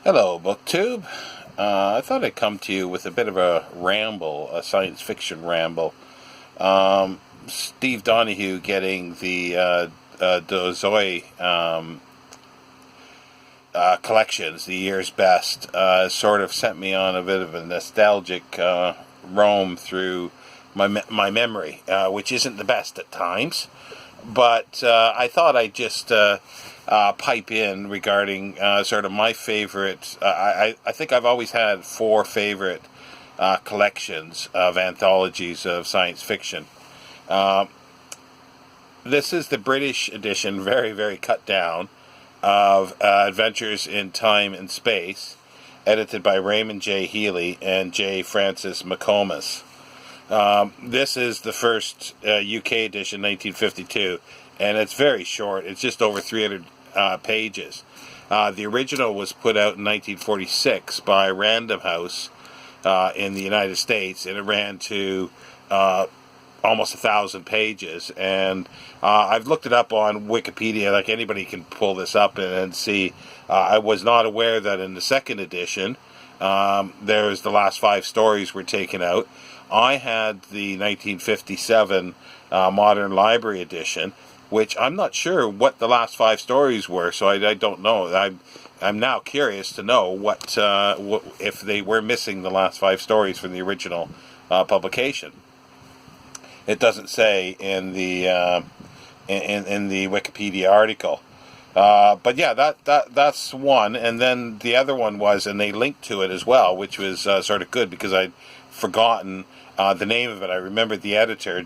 Hello, BookTube. I thought I'd come to you with a bit of a ramble, a science fiction ramble. Steve Donahue getting the Dozoy collections, the year's best, sort of sent me on a bit of a nostalgic roam through my memory, which isn't the best at times. But I thought I'd just pipe in regarding sort of my favorite. I think I've always had four favorite collections of anthologies of science fiction. This is the British edition, very, very cut down, of Adventures in Time and Space, edited by Raymond J. Healy and J. Francis McComas. This is the first UK edition, 1952, and it's very short. It's just over 300 pages. The original was put out in 1946 by Random House in the United States, and it ran to almost 1,000 pages. And I've looked it up on Wikipedia, like anybody can pull this up and see. I was not aware that in the second edition, there's the last 5 stories were taken out. I had the 1957 Modern Library edition, which I'm not sure what the last 5 stories were, so I don't know. I'm now curious to know what if they were missing the last 5 stories from the original publication. It doesn't say in the in the Wikipedia article. But yeah, that's one, and then the other one was, and they linked to it as well, which was sort of good because I'd forgotten the name of it. I remembered the editor,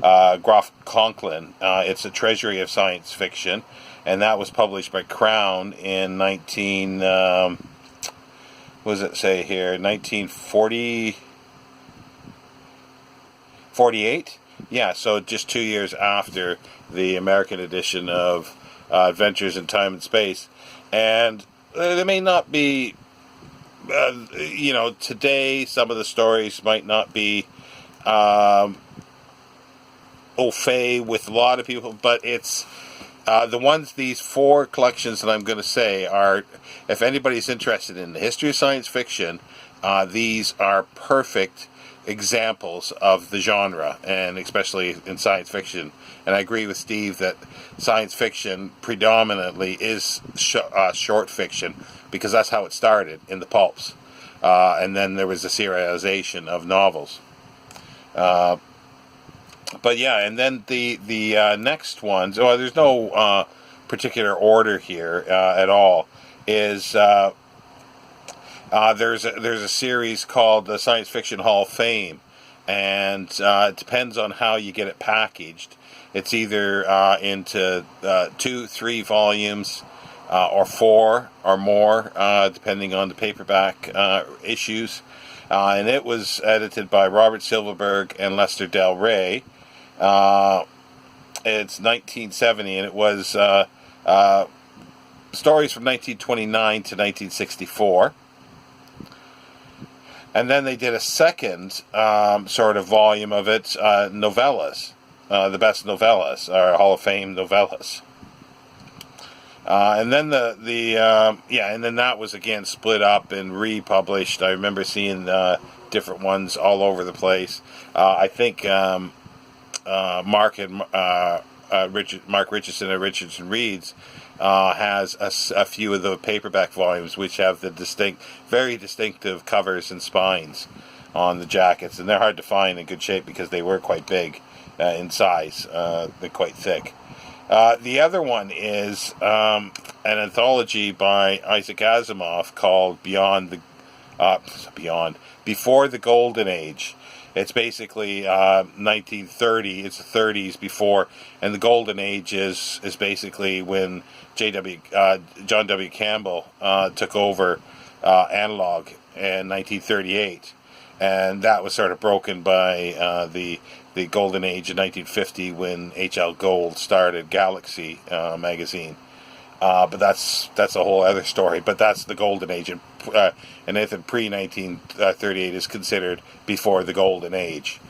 Groff Conklin. It's a Treasury of Science Fiction, and that was published by Crown in 1948? Yeah, so just 2 years after the American edition of Adventures in Time and Space. And they may not be, today some of the stories might not be au fait with a lot of people, but it's these 4 collections that I'm going to say are, if anybody's interested in the history of science fiction, these are perfect examples of the genre, and especially in science fiction. And I agree with Steve that science fiction predominantly is short fiction, because that's how it started in the pulps, and then there was a serialization of novels. But yeah, and then the next ones, there's no particular order here at all, is there's a series called the Science Fiction Hall of Fame, and it depends on how you get it packaged. It's either into 2, 3 volumes, or 4 or more, depending on the paperback issues. And it was edited by Robert Silverberg and Lester Del Rey. It's 1970, and it was stories from 1929 to 1964. And then they did a second sort of volume of it, novellas, the best novellas, or Hall of Fame novellas. And then and then that was again split up and republished. I remember seeing different ones all over the place. I think Mark Richardson of Richardson Reads has a few of the paperback volumes, which have the very distinctive covers and spines on the jackets, and they're hard to find in good shape because they were quite big in size. They're quite thick. The other one is an anthology by Isaac Asimov called Before the Golden Age. It's basically 1930. It's the 30s before, and the Golden Age is basically when John W. Campbell took over Analog in 1938, and that was sort of broken by the Golden Age in 1950 when H.L. Gold started Galaxy magazine. But that's a whole other story. But that's the Golden Age, and anything pre-1938 is considered before the Golden Age.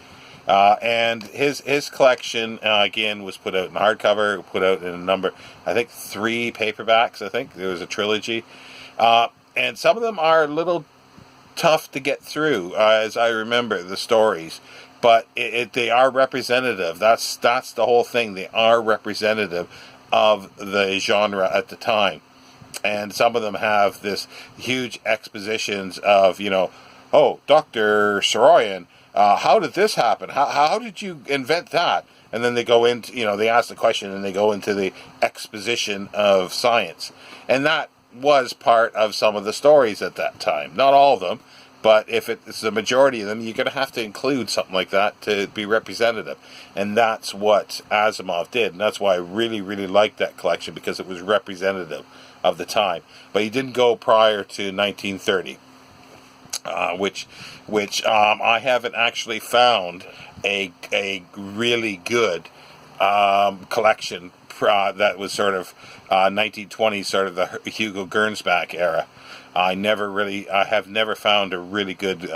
And his collection, again, was put out in hardcover, put out in a number, I think 3 paperbacks, I think. There was a trilogy. and some of them are a little tough to get through, as I remember the stories. But they are representative. That's the whole thing. They are representative of the genre at the time. And some of them have this huge expositions of, oh, Dr. Soroyan, how did this happen? How did you invent that? And then they go into, they ask the question and they go into the exposition of science. And that was part of some of the stories at that time. Not all of them, but if it's the majority of them, you're going to have to include something like that to be representative. And that's what Asimov did. And that's why I really, really liked that collection, because it was representative of the time. But he didn't go prior to 1930, which I haven't actually found a really good collection that was sort of 1920s, sort of the Hugo Gernsback era. I have never found a really good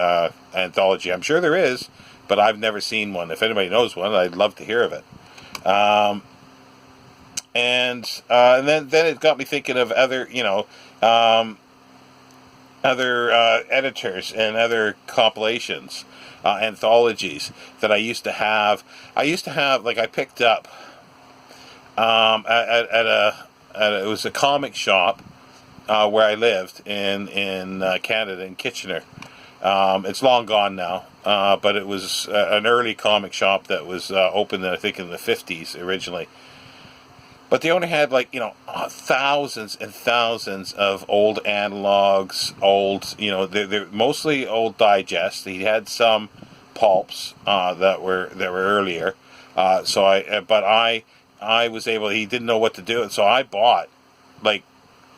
anthology. I'm sure there is, but I've never seen one. If anybody knows one, I'd love to hear of it. And then it got me thinking of other, other editors and other compilations, anthologies that I used to have. Like, I picked up it was a comic shop where I lived in Canada, in Kitchener. It's long gone now, but it was an early comic shop that was opened, I think, in the 50s originally. But they only had, thousands and thousands of old analogs, they're mostly old digests. He had some pulps that were earlier. I was able, he didn't know what to do, and so I bought,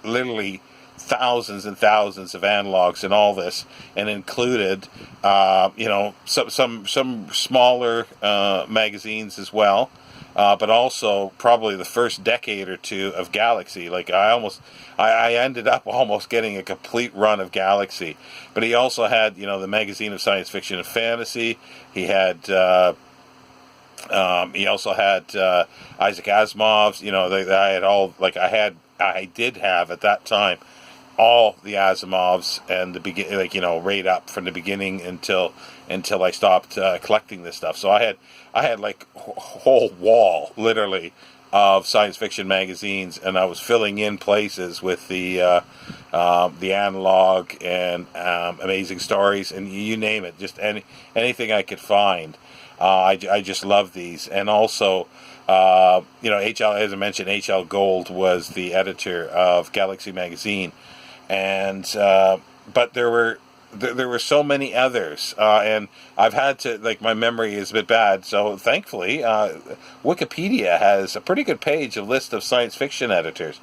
literally thousands and thousands of analogs and all this, and included, some smaller magazines as well. But also probably the first decade or two of Galaxy. I ended up almost getting a complete run of Galaxy. But he also had, the magazine of science fiction and fantasy. He had, he also had Isaac Asimov's. I did have at that time all the Asimovs and right up from the beginning until I stopped collecting this stuff. So I had a whole wall, literally, of science fiction magazines, and I was filling in places with the analog and amazing stories, and you name it, just anything I could find. I just love these. And also, H.L., as I mentioned, H.L. Gold was the editor of Galaxy magazine, and but there were so many others, and I've had to, my memory is a bit bad, so thankfully Wikipedia has a pretty good page, a list of science fiction editors.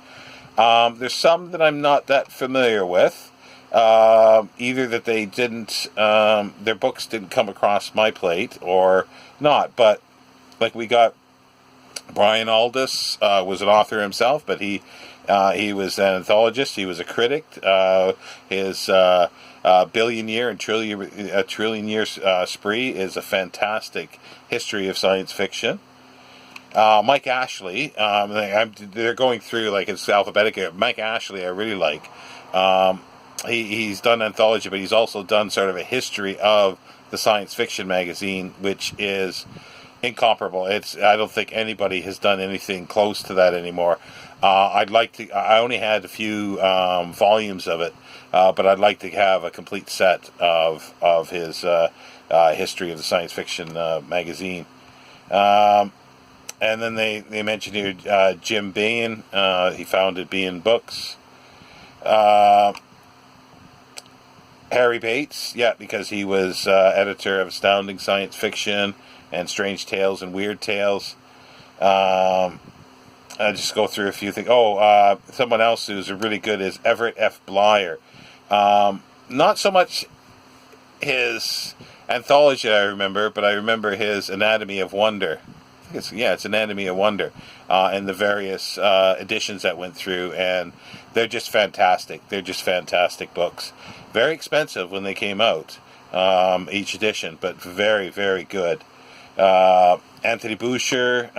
There's some that I'm not that familiar with, either that they didn't, their books didn't come across my plate or not, but we got Brian Aldiss, was an author himself, but he was an anthologist, he was a critic. His Billion Year and Trillion Year Spree is a fantastic history of science fiction. Mike Ashley, they're going through it's alphabetical. Mike Ashley I really like. He's done anthology, but he's also done sort of a history of the science fiction magazine, which is incomparable. I don't think anybody has done anything close to that anymore. I only had a few volumes of it, but I'd like to have a complete set of his history of the science fiction magazine. And then they mentioned here Jim Behan. He founded Behan Books. Harry Bates, because he was editor of Astounding Science Fiction and Strange Tales and Weird Tales. I'll just go through a few things. Someone else who's really good is Everett F. Blyer. Not so much his anthology I remember, but I remember his Anatomy of Wonder. It's Anatomy of Wonder, and the various editions that went through, and they're just fantastic. They're just fantastic books. Very expensive when they came out, each edition, but very, very good. Anthony Boucher,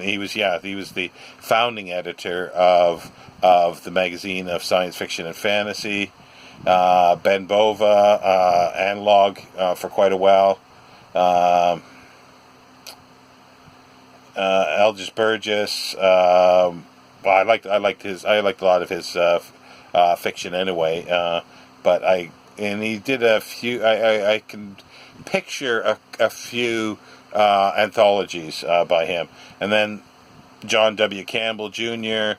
he was the founding editor of the magazine of science fiction and fantasy. Ben Bova, Analog for quite a while. Elgis Burgess. Well, I liked a lot of his fiction anyway. And he did a few. I can picture a few anthologies by him, and then John W. Campbell Jr.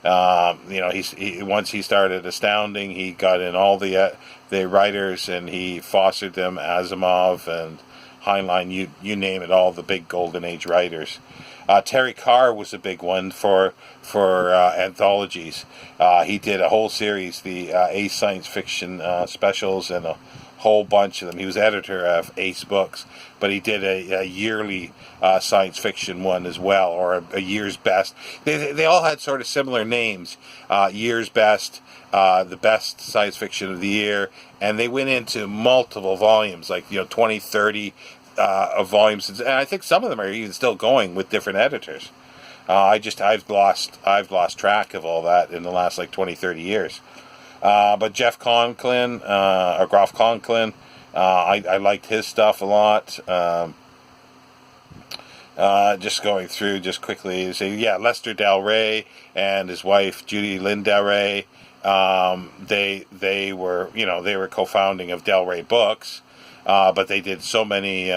Once he started Astounding, he got in all the writers, and he fostered them. Asimov and Heinlein, you name it, all the big Golden Age writers. Terry Carr was a big one for anthologies. He did a whole series, the Ace Science Fiction specials, and a whole bunch of them. He was editor of Ace Books, but he did a yearly science fiction one as well, or a year's best. They all had sort of similar names. Year's best, the best science fiction of the year, and they went into multiple volumes, like 20, 30 of volumes, and I think some of them are even still going with different editors. I've lost track of all that in the last 20, 30 years. But Jeff Conklin, or Groff Conklin, I liked his stuff a lot. Just going through just quickly, Lester Del Rey and his wife Judy Lynn Del Rey, they were co-founding of Del Rey Books, but they did so many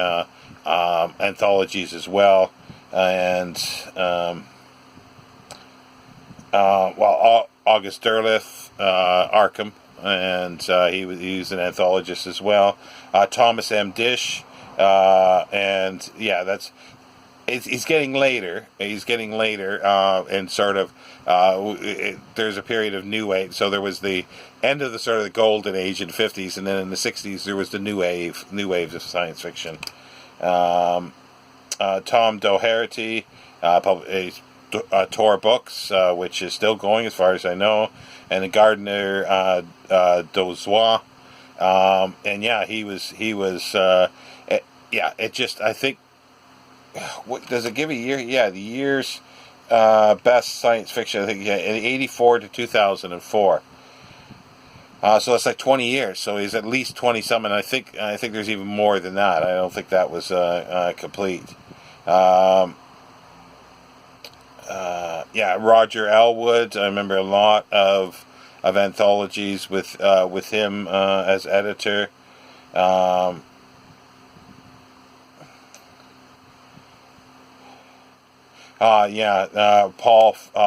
anthologies as well, and August Derleth, Arkham, and he was an anthologist as well. Thomas M. Dish, and he's getting later. He's getting later, and sort of there's a period of New Age. So there was the end of the sort of the Golden Age in the 50s, and then in the 60s there was the New Wave of science fiction. Tom Doherty, Tor Books, which is still going as far as I know, and the Gardner Dozois, and it just, I think, what does it give a year? Yeah, the year's best science fiction, I think, in 84 to 2004. So it's 20 years. So he's at least 20 something. I think there's even more than that. I don't think that was complete. Roger Elwood. I remember a lot of anthologies with him as editor. Paul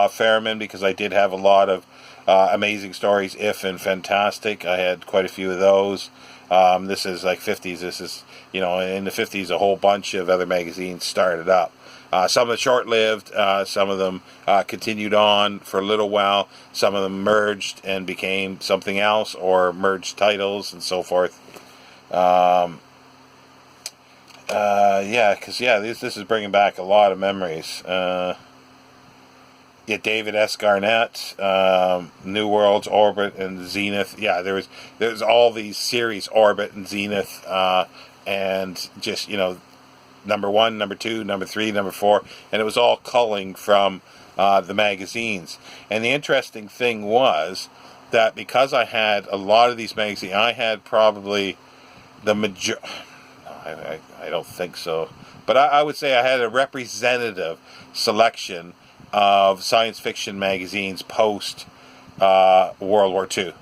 Fairman, because I did have a lot of Amazing Stories, If, and Fantastic. I had quite a few of those. This is 50s. This is, in the 50s, a whole bunch of other magazines started up. Some of them short-lived, some of them continued on for a little while, some of them merged and became something else, or merged titles and so forth. This is bringing back a lot of memories. David S. Garnett, New Worlds, Orbit, and Zenith. There's all these series, Orbit and Zenith, and just, number 1, number 2, number 3, number 4, and it was all culling from the magazines. And the interesting thing was that because I had a lot of these magazines, I had probably the I don't think so, but I would say I had a representative selection of science fiction magazines post World War II.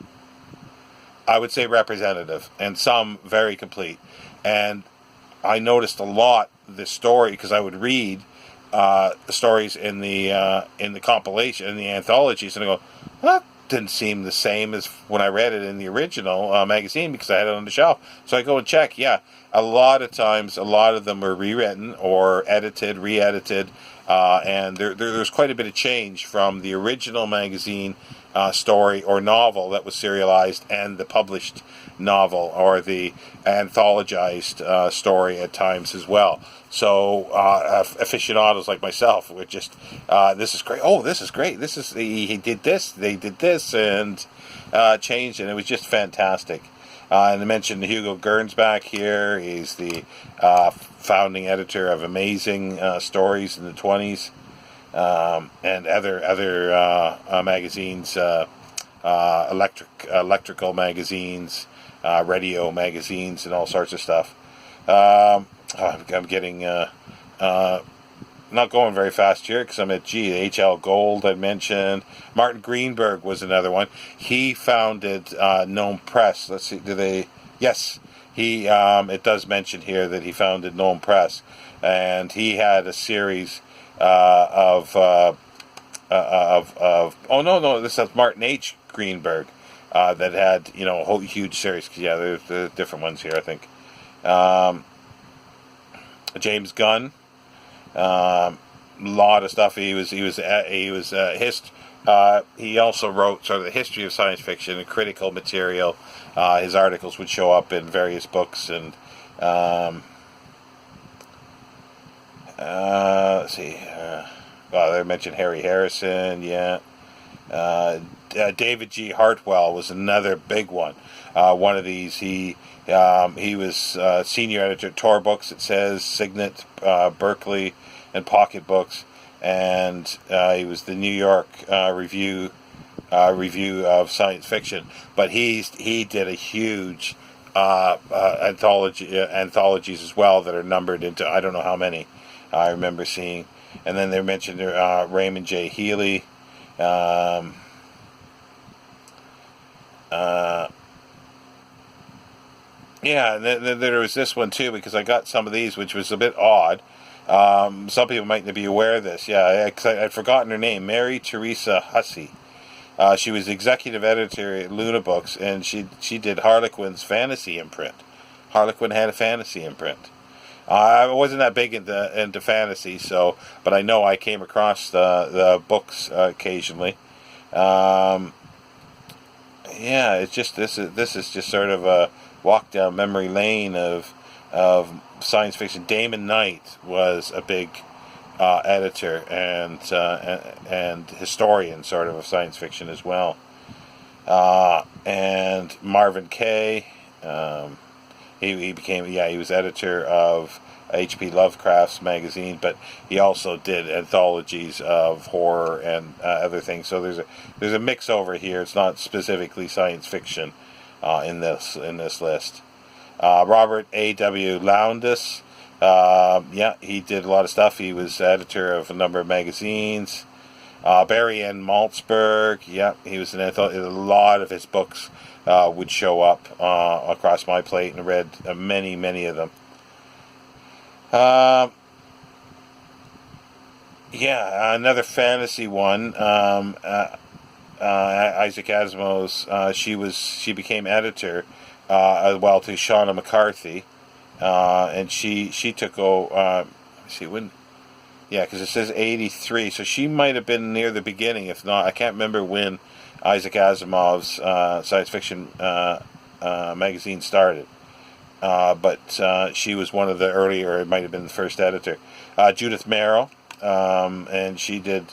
I would say representative, and some very complete. And I noticed a lot the story, because I would read the stories in the compilation, in the anthologies, and I go, that didn't seem the same as when I read it in the original magazine, because I had it on the shelf. So I go and check. A lot of times, a lot of them were rewritten or edited, re-edited, and there's quite a bit of change from the original magazine story or novel that was serialized and the published novel or the anthologized story at times as well. So aficionados like myself were just, this is great. Oh, this is great. He did this. They did this, and changed, and it was just fantastic. And I mentioned Hugo Gernsback here. He's the founding editor of Amazing Stories in the 20s, and other magazines electrical magazines, radio magazines, and all sorts of stuff. I'm getting not going very fast here because I'm at H.L. Gold I mentioned. Martin Greenberg was another one. He founded Gnome Press. Let's see, Yes, he. It does mention here that he founded Gnome Press, and he had a series of. Oh no, this is Martin H. Greenberg that had a whole huge series. Yeah, there's different ones here, I think. James Gunn. Lot of stuff. He also wrote sort of the history of science fiction and critical material. His articles would show up in various books, and let's see. They mentioned Harry Harrison. Yeah. David G. Hartwell was another big one. One of these, he was senior editor at Tor Books, it says, Signet, Berkeley, and Pocket Books, and he was the New York review of science fiction. But he did a huge anthologies as well that are numbered into I don't know how many. I remember seeing, and then they mentioned Raymond J. Healy. Yeah, and then there was this one too, because I got some of these, which was a bit odd. Some people might not be aware of this. Yeah, I'd forgotten her name, Mary Teresa Hussey. She was executive editor at Luna Books, and she did Harlequin's fantasy imprint. Harlequin had a fantasy imprint. I wasn't that big into fantasy, but I know I came across the books occasionally. Yeah, it's just this is just sort of a walk down memory lane of science fiction. Damon Knight was a big editor and historian sort of science fiction as well. And Marvin Kaye, he was editor of H.P. Lovecraft's magazine, but he also did anthologies of horror and other things. So there's a mix over here. It's not specifically science fiction in this list. Robert A.W. Lowndes, he did a lot of stuff. He was editor of a number of magazines. Barry N. Maltzberg, he was an anthology. A lot of his books would show up across my plate, and I read many of them. Another fantasy one. Isaac Asimov's. She became editor to Shauna McCarthy, and she took over. When? Yeah, because it says 83, so she might have been near the beginning. If not, I can't remember when Isaac Asimov's science fiction magazine started. But she was one of the earlier, it might have been the first editor. Judith Merrill, and she did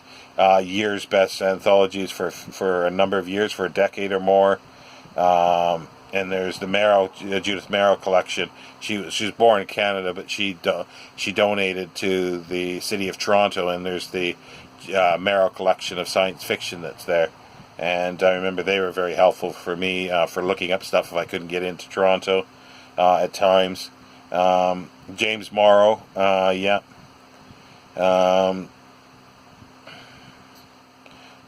year's best anthologies for a number of years, for a decade or more. And there's the Judith Merrill collection. She was born in Canada, but she donated to the city of Toronto, and there's the Merrill collection of science fiction that's there. And I remember they were very helpful for me for looking up stuff if I couldn't get into Toronto at times. James Morrow,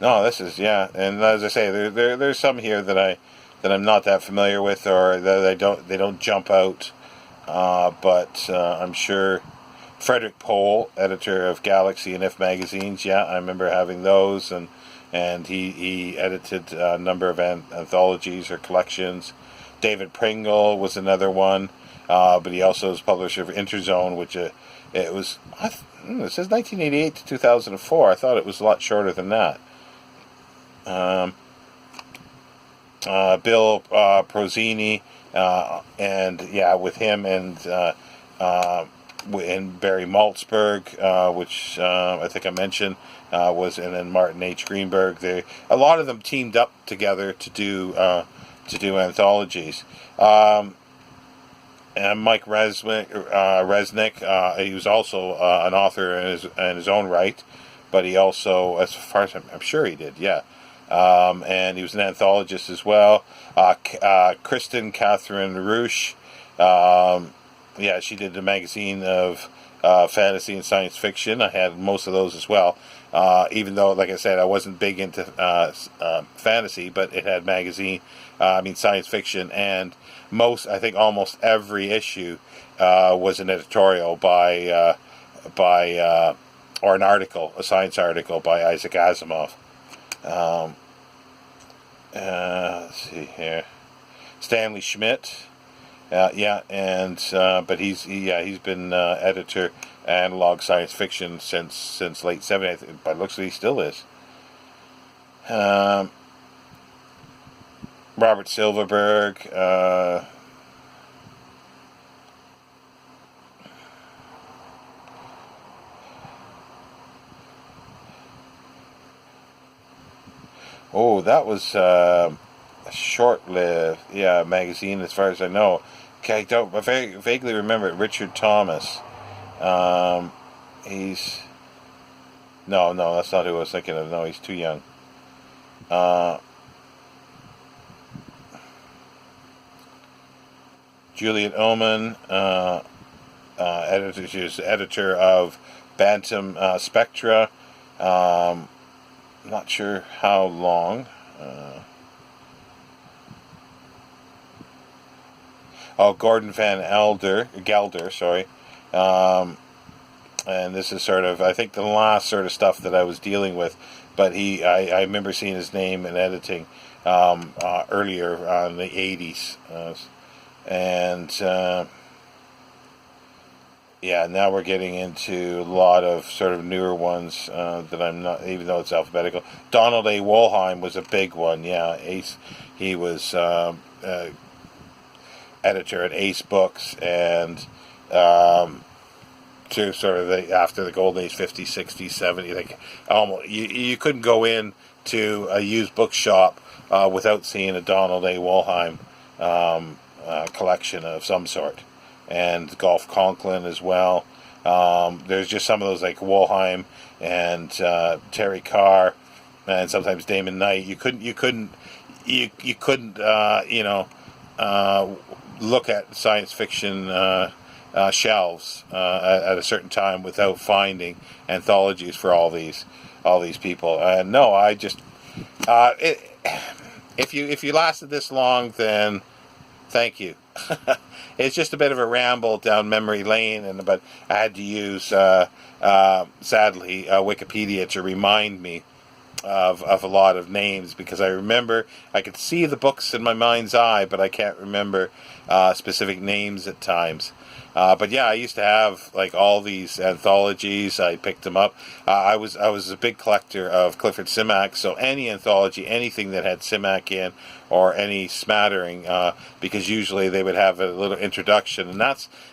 no, this is, and as I say, there's some here that I'm not that familiar with, or that they don't jump out, but I'm sure. Frederick Pohl, editor of Galaxy and If magazines, I remember having those, and he edited a number of anthologies or collections. David Pringle was another one, but he also was publisher of Interzone, which it says 1988 to 2004. I thought it was a lot shorter than that. Bill Prozini, and with him and Barry Maltzberg, which I think I mentioned, and then Martin H. Greenberg. A lot of them teamed up together to do anthologies. And Mike Resnick, he was also an author in his own right, but he also, as far as I'm sure he did, and he was an anthologist as well. Kristen Catherine Roosh, yeah, she did the magazine of fantasy and science fiction. I had most of those as well, even though, like I said, I wasn't big into fantasy, but it had science fiction, and I think almost every issue was an editorial or an article, a science article by Isaac Asimov. Let's see here, Stanley Schmidt. But he's been editor analog science fiction since late 70s. By looks of it, he still is. Robert Silverberg. That was a short-lived, magazine as far as I know. Okay, I vaguely remember it. Richard Thomas. No, that's not who I was thinking of. No, he's too young. Juliet Oman, editor of Bantam Spectra. Not sure how long. Gordon Van Gelder, sorry. And this is sort of, I think, the last sort of stuff that I was dealing with. But I remember seeing his name in editing earlier in the 80s. Now we're getting into a lot of sort of newer ones that I'm not, even though it's alphabetical. Donald A. Wollheim was a big one, Ace. He was editor at Ace Books, and to sort of after the golden age, 50s, 60s, 70s, like almost you couldn't go in to a used bookshop without seeing a Donald A. Wollheim collection of some sort, and Golf Conklin as well. There's just some of those like Wollheim and Terry Carr, and sometimes Damon Knight. You couldn't look at science fiction shelves at a certain time without finding anthologies for all these people. No, I just if you lasted this long, then thank you. It's just a bit of a ramble down memory lane, but I had to use sadly Wikipedia to remind me of a lot of names, because I remember I could see the books in my mind's eye, but I can't remember specific names at times. But I used to have like all these anthologies. I picked them up. I was a big collector of Clifford Simak, so any anthology, anything that had Simak in, or any smattering, because usually they would have a little introduction, and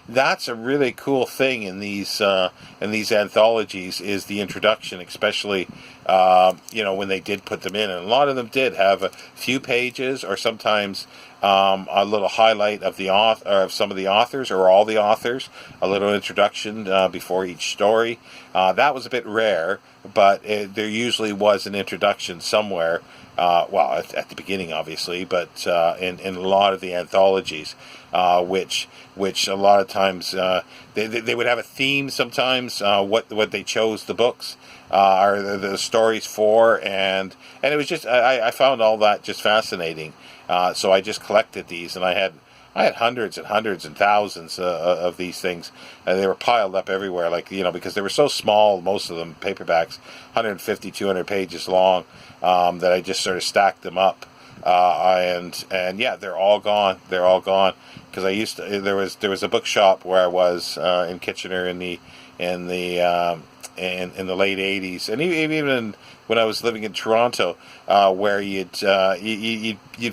that's a really cool thing in these anthologies, is the introduction, especially when they did put them in, and a lot of them did have a few pages, or sometimes a little highlight of the author, of some of the authors, or all the authors, a little introduction before each story. That was a bit rare, but there usually was an introduction somewhere. At the beginning, obviously, but in a lot of the anthologies, which a lot of times they would have a theme sometimes, what they chose the books or the stories for, and it was just I found all that just fascinating. So I just collected these, and I had hundreds and hundreds and thousands of these things. They were piled up everywhere, because they were so small, most of them paperbacks, 150, 200 pages long, that I just sort of stacked them up. They're all gone. They're all gone, because I used to. There was a bookshop where I was in Kitchener in the late 80s, and even when I was living in Toronto, where you'd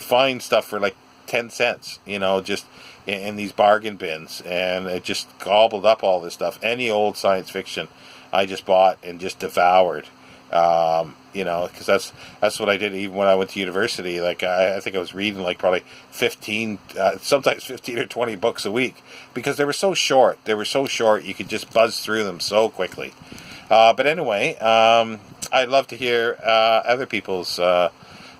find stuff for like 10 cents, just in these bargain bins, and it just gobbled up all this stuff. Any old science fiction I just bought and just devoured, because that's what I did even when I went to university. Like I think I was reading like probably 15, sometimes 15 or 20 books a week, because they were so short. You could just buzz through them so quickly. But anyway, I'd love to hear other people's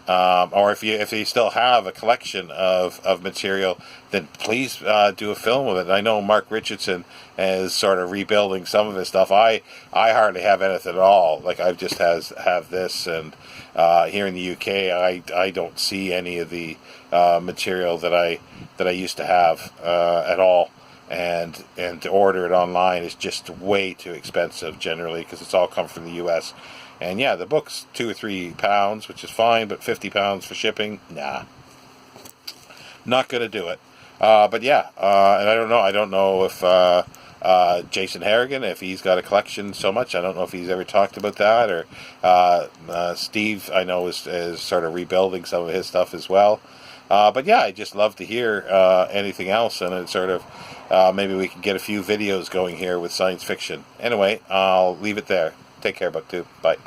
Or if you still have a collection of material, then please do a film with it. I know Mark Richardson is sort of rebuilding some of his stuff. I hardly have anything at all. Like I just have this, and here in the UK, I don't see any of the material that I used to have at all. And to order it online is just way too expensive generally, because it's all come from the US. And yeah, the book's £2 or £3, which is fine, but £50 for shipping, nah, not gonna do it. But yeah, and I don't know if Jason Harrigan, if he's got a collection so much. I don't know if he's ever talked about that, or Steve, I know is sort of rebuilding some of his stuff as well. But yeah, I just love to hear anything else, and it's sort of maybe we can get a few videos going here with science fiction. Anyway, I'll leave it there. Take care, BookTube. Bye.